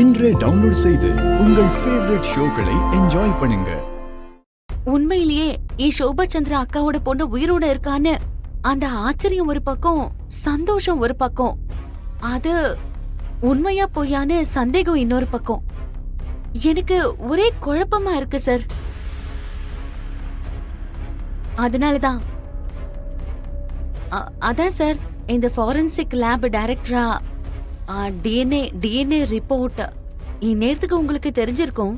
இன்றே டவுன்லோட் செய்து உங்கள் ஃபேவரட் ஷோக்களை என்ஜாய் பண்ணுங்க. உண்மையிலேயே ஷோபா சந்திரா அக்காவோட பொண்ணு உயிரோட இருக்கான்னு அந்த ஆச்சரியம் ஒரு பக்கம், சந்தோஷம் ஒரு பக்கம், அது உண்மையா பொய்யான்னு சந்தேகம் இன்னொரு பக்கம். எனக்கு ஒரே குழப்பமா இருக்கு சார். அதனாலதான் அதான் சார் இந்த ஃபாரன்சிக் லேப் டைரக்டரா டிஎன்ஏ ரிப்போர்ட் இந்நேரத்துக்கு உங்களுக்கு தெரிஞ்சிருக்கும்.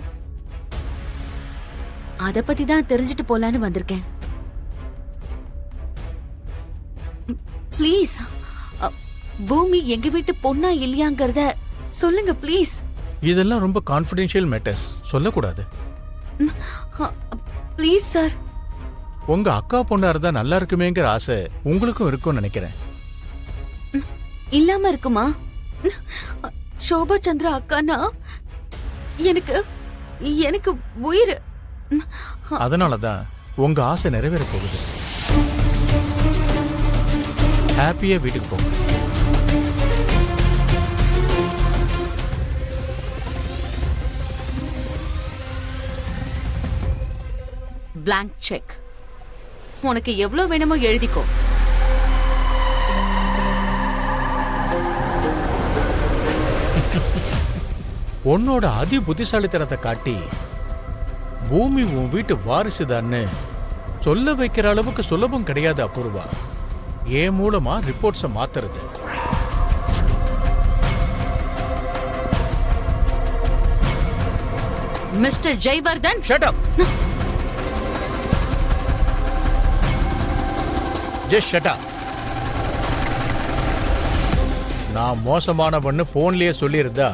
அத பத்தி தான் தெரிஞ்சுட்டு போலான்னு வந்திருக்கேன். ப்ளீஸ், பூமி எங்க வீட்டு பொண்ணா இல்லையாங்கிறத சொல்லுங்க ப்ளீஸ். இதெல்லாம் ரொம்ப கான்ஃபிடென்ஷியல் மேட்டர்ஸ், சொல்லக்கூடாது. Please sir. உங்க அக்கா பொண்ணா இருந்தா நல்லா இருக்குமேங்கிற ஆசை உங்களுக்கும் இருக்கும்னு நினைக்கிறேன். இல்லாம இருக்குமா? ஷோபா சந்திரா அக்கானா எனக்கு எனக்கு உயிர். அதனாலதான் உங்க ஆசை நிறைவேற போகுது. ஹாப்பியா வீட்டுக்கு போங்க. blank check. உனக்கு எவ்வளவு வேணுமோ எழுதிக்கோ. உன்னோட அதி புத்திசாலித்தனத்தை காட்டி பூமி உன் வீட்டு வாரிசுதான்னு சொல்ல வைக்கிற அளவுக்கு சுலபம் கிடையாது அபூர்வா. ஏன் மூலமா ரிப்போர்ட்ஸை மாத்துறது. Mister Jayawardhan, shut up. Just shut up. நான் மோசமானவன்னு போன்லயே சொல்லியிருந்தா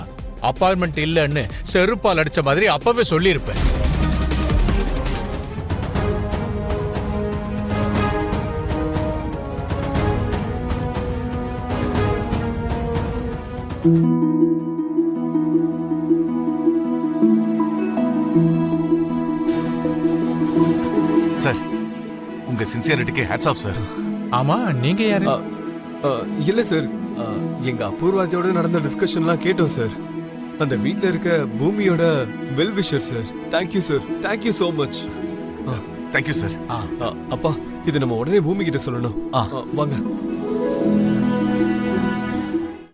அப்பாயின்மெண்ட் இல்லன்னு செருப்பால் அடிச்ச மாதிரி அப்பவே சொல்லியிருப்பேன். சார், உங்க சின்சியரிட்டிக்கு ஹேட்ஸ் ஆஃப் சார். ஆமா, நீங்க யாரு? இல்ல சார், எங்க அபூர்வாஜோட நடந்த டிஸ்கஷன்லாம் கேட்டோம் சார். அந்த வீட்ல இருக்க பூமியோட well wisher sir. Thank you sir, thank you so much. Thank you sir. அப்பா, இது நம்ம உடனே பூமி கிட்ட சொல்லணும். வாங்க.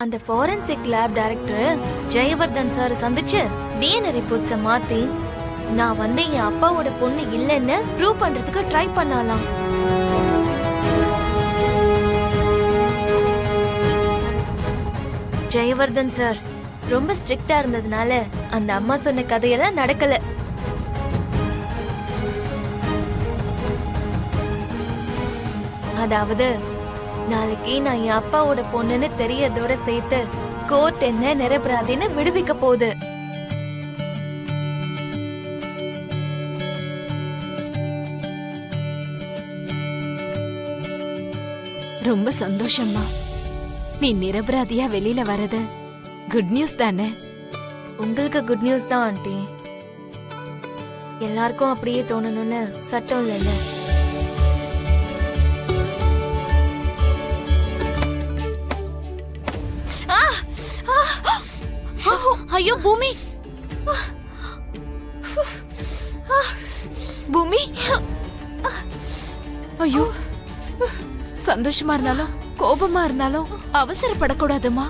அந்த forensic lab director Jayewardene sir சந்திச்சு டிஎன்ஏ ரிப்போர்ட்ஸை மாத்தி நான் வந்து என் அப்பாவோட பொண்ணு இல்லைன்னு ப்ரூவ் பண்றதுக்கு ட்ரை பண்ணலாம். ஜெயவர்தன் சார் ரொம்ப ஸ்ட்ரிக்டா இருந்ததுனால அந்த அம்மா சொன்ன கதையெல்லாம் நடக்கல. அதாவது நாளைக்கு நான் என் அப்பாவோட பொண்ணுன்னு தெரியறதோட சேர்த்து கோர்ட் என்ன நிரபராதின்னு விடுவிக்க போகுது. ரொம்ப சந்தோஷம்மா. நீ நிரபராதியா வெளியில வரது குட் நியூஸ் தானே? உங்களுக்கு குட் நியூஸ் தான் ஆண்டி. எல்லாருக்கும் அப்படியே தோணணும்னு சட்டம் இல்லைல்ல. ஐயோ பூமி, பூமி, ஐயோ. சந்தோஷமா இருந்தாலும் கோபமா இருந்தாலும் அவசரப்படக்கூடாதுமா.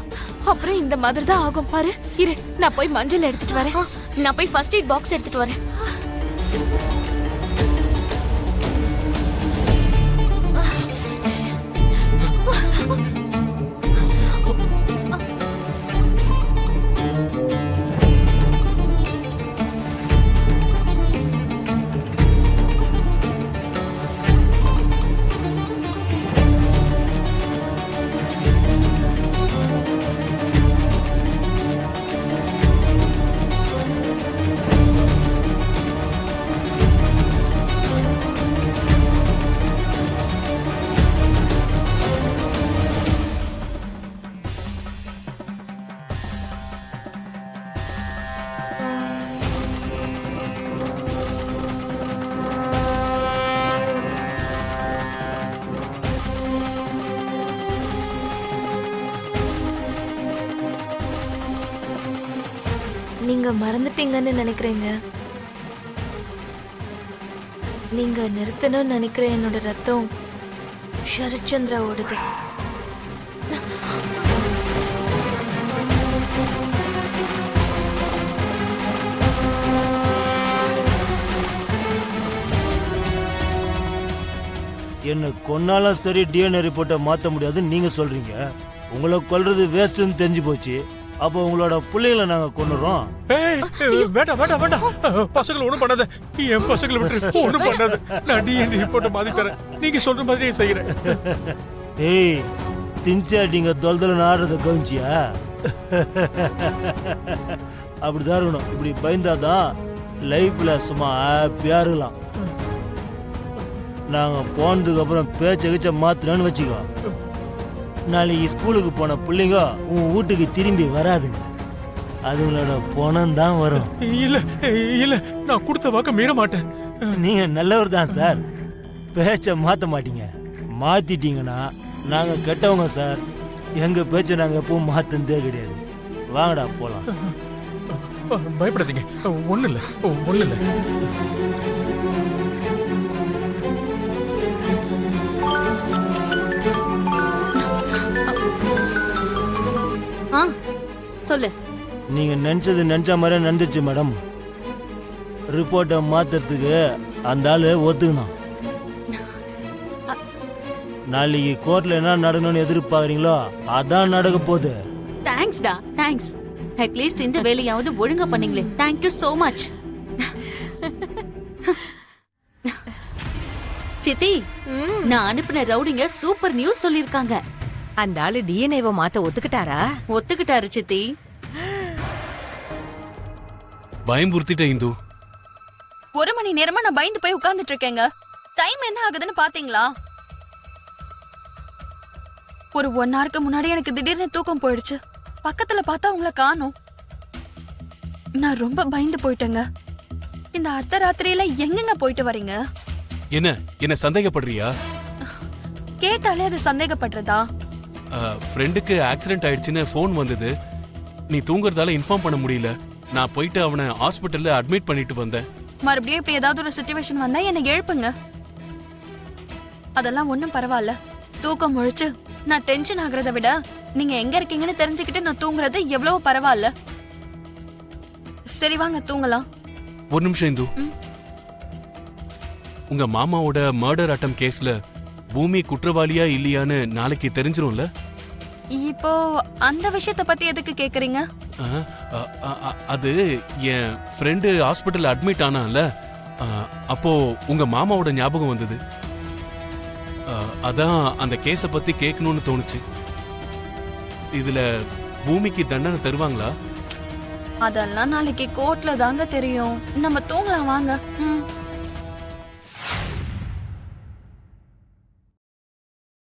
அப்புறம் இந்த மாதிரி தான் ஆகும் பாரு. இரு, நான் போய் மஞ்சள் எடுத்துட்டு வரேன். நான் போய் ஃபர்ஸ்ட் எய்ட் பாக்ஸ் எடுத்துட்டு வரேன். நீங்க மறந்துட்டீங்கன்னு நினைக்கிறீங்க. நீங்க நிறுத்தணும்னு நினைக்கிற என்னோட ரத்தம் சரத்சந்திரா ஓடுது. என்ன கொன்னாலும் சரி டிஎன்ஏ ரிப்போர்ட்டை மாற்ற முடியாதுன்னு நீங்க சொல்றீங்க. உங்களை கொல்றது வேஸ்ட்னு தெரிஞ்சு போச்சு. அப்போ உங்களோட பிள்ளைகளை நாங்க கொன்னுறோம். ஏய், வேண்டாம் வேண்டாம் வேண்டாம். பசங்களை ஒண்ணும் பண்ணாத. என் பசங்களை விட்டு ஒண்ணும் பண்ணாத. நான் டிஎன்ஏ ரிப்போர்ட்டை மாத்தி தரேன். நீங்க சொல்ற மாதிரியே செய்யறேன். ஏய் சின்சியாரிட்டிங்க தொல்தொலன்னு ஆடுறத கவனிச்சியா? அப்படிதான் இருக்கணும். இப்படி பயந்தாதான் லைஃப்ல சும்மா ஹாப்பியா இருக்கலாம். நாங்க போனதுக்கு அப்புறம் பேச்ச கிச்ச மாத்தினு வச்சுக்கோ, நாளைக்கு ஸ்கூலுக்கு போன பிள்ளைங்க உன் வீட்டுக்கு திரும்பி வராதுங்க. அதுங்களோட பணம் தான் வரும். இல்ல இல்ல, நான் கொடுத்த வாக்க மீற மாட்டேன். நீங்க நல்லவர் தான் சார். பேச்ச மாத்த மாட்டீங்க. மாத்திட்டீங்கன்னா நாங்க கெட்டவங்க சார். எங்க பேச்ச நாங்க எப்பவும் மாத்தந்தே கிடையாது. வாங்கடா போலாம். பயப்படாதீங்க. ஒண்ணு இல்ல ஒண்ணு இல்ல. ஆ சொல்லு. நீங்க நினைச்சது நினைச்ச மாதிரி நடந்துச்சு மேடம். ரிப்போர்ட்டை மாத்துறதுக்கு அந்த ஆளு ஒத்துக்கணும். நாளைக்கு கோர்ட்ல என்ன நடக்கணும்னு எதிர்பார்க்கறீங்களோ அதான் நடக்க போகுது. தேங்க்ஸ்டா, தேங்க்ஸ். அட்லீஸ்ட் இந்த வேலையாவது ஒழுங்கா பண்ணீங்களே. Thank you so much. சித்தி, நான் அனுப்பின ரவுடிங்க சூப்பர் நியூஸ் சொல்லிருக்காங்க. அந்த ஆளு டிஎன்ஏவை மாத்த ஒத்துக்கிட்டாரா? ஒத்துக்கிட்டாரு சித்தி. பயம்புறுத்திட்ட இந்து. 1 மணி நேரமா நான் பயந்து போய் உட்கார்ந்துட்டு இருக்கேங்க. டைம் என்ன ஆகுதுன்னு பாத்தீங்களா? ஒரு 1 ஹவருக்கு முன்னாடி எனக்கு திடீர்னு தூக்கம் போயிடுச்சு. பக்கத்துல பார்த்தா உங்களை காணோம். நான் ரொம்ப பயந்து போயிட்டேங்க. இந்த அர்த்தராத்திரியில எங்கெங்க போயிட்டு வரீங்க? என்ன சந்தேகப்படுறியா? கேட்டாலே அது சந்தேகப்படுறதா? ஃப்ரெண்டுக்கு ஆக்சிடென்ட் ஆயிடுச்சுன்னு ஃபோன் வந்தது. நீ தூங்குறதால இன்ஃபார்ம் பண்ண முடியல. நான் போயிட்டு அவனை ஹாஸ்பிட்டல்ல அட்மிட் பண்ணிட்டு வந்தேன். மறுபடியும் இப்படி ஏதாவது ஒரு சிச்சுவேஷன் வந்தா என்னை எழுப்புங்க. அதெல்லாம் ஒண்ணும் பரவாயில்ல. தூக்கம் முழிச்சு நான் டென்ஷன் ஆகுறத விட நீங்க எங்க இருக்கீங்கன்னு தெரிஞ்சுக்கிட்டு நான் தூங்குறது எவ்வளவு பரவாயில்ல. சரி வாங்க தூங்கலாம். ஒரு நிமிஷம் இந்து. உங்க மாமாவோட மர்டர் அட்டம் கேஸ்ல பூமி குற்றவாளியா இல்லையான்னு நாளைக்கு தெரிஞ்சிரும்ல? இப்போ அந்த விஷயத்த பத்தி எதுக்கு கேக்குறீங்க? அது என் ஃப்ரெண்டு ஹாஸ்பிட்டல்ல அட்மிட் ஆனான்ல, அப்போ உங்க மாமாவோட ஞாபகம் வந்தது. அதான் அந்த கேஸ பத்தி கேட்கணும்னு தோணுச்சு. இதுல பூமிக்கு தண்டனை தருவாங்களா? அதெல்லாம் நாளைக்கு கோர்ட்ல தாங்க தெரியும். நம்ம தூங்கலாம் வாங்க.